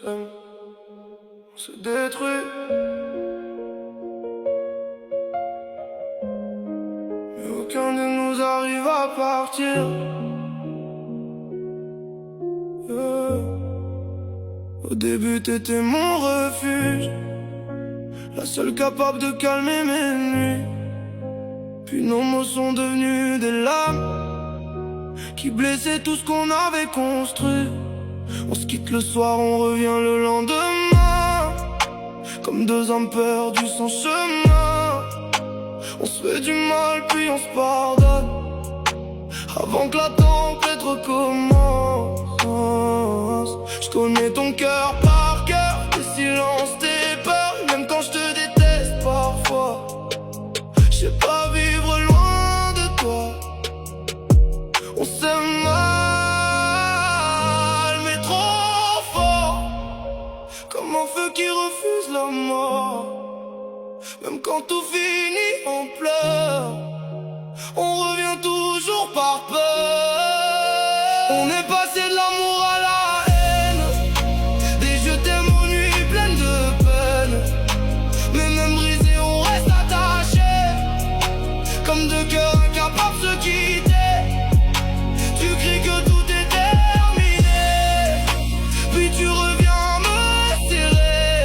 s'aime, on se détruit. Mais aucun de nous arrive à partir. Au début t'étais mon refuge, la seule capable de calmer mes nuits. Puis nos mots sont devenus des lames qui blessaient tout ce qu'on avait construit. On se quitte le soir, on revient le lendemain, comme deux âmes perdues sans chemin. On se fait du mal puis on se pardonne, avant que la tempête recommence. Je connais ton cœur par cœur, tes silences, tes peurs, même quand je te déteste parfois. Je sais pas vivre loin de toi. On s'aime mal, mais trop fort, comme un feu qui refuse la mort. Même quand tout finit en pleurs, on revient toujours par peur. On est passé de l'amour à la haine, des je t'aime aux nuits pleines de peine. Mais même brisés on reste attachés, comme deux cœurs incapables de se quitter. Tu cries que tout est terminé, puis tu reviens me serrer,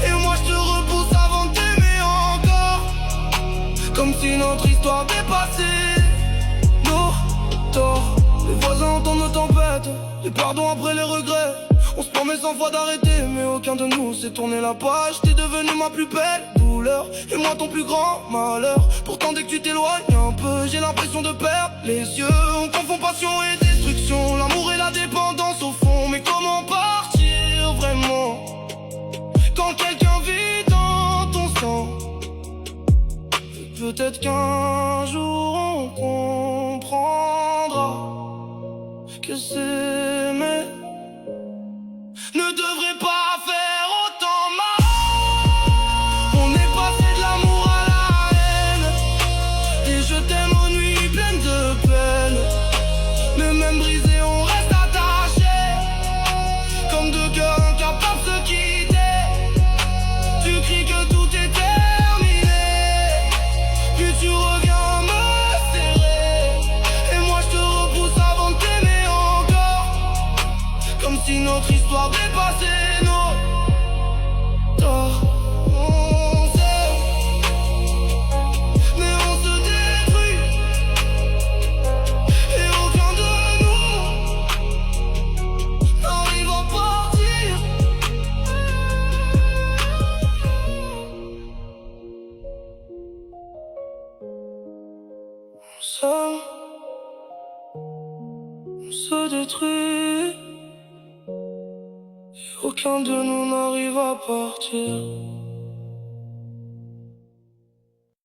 et moi je te repousse avant de t'aimer encore, comme si notre histoire dépassait nos torts. Les voisins entendent nos tempêtes, les pardons après les regrets. On se promet 100 fois d'arrêter, mais aucun de nous s'est tourné la page. T'es devenu ma plus belle douleur, et moi ton plus grand malheur. Pourtant dès que tu t'éloignes un peu, j'ai l'impression de perdre les yeux. On confond passion et destruction, l'amour et la dépendance au fond. Mais comment partir vraiment, quand quelqu'un vit dans ton sang? Peut-être qu'un jour on comprendra que s'aimer ne devrait pas faire autant mal. On est passé de l'amour à la haine, et je t'aime aux nuits pleines de peine. Mais même brisés on reste attachés, comme deux cœurs incapables de se quitter. Tu cries que tout est terminé, puis tu reviens me serrer, et moi je te repousse avant de t'aimer encore, comme si notre histoire dépassait nos torts. On s'aime, mais on se détruit, et aucun de nous n'arrive à partir. On s'aime, on se détruit, et aucun de nous n'arrive à partir.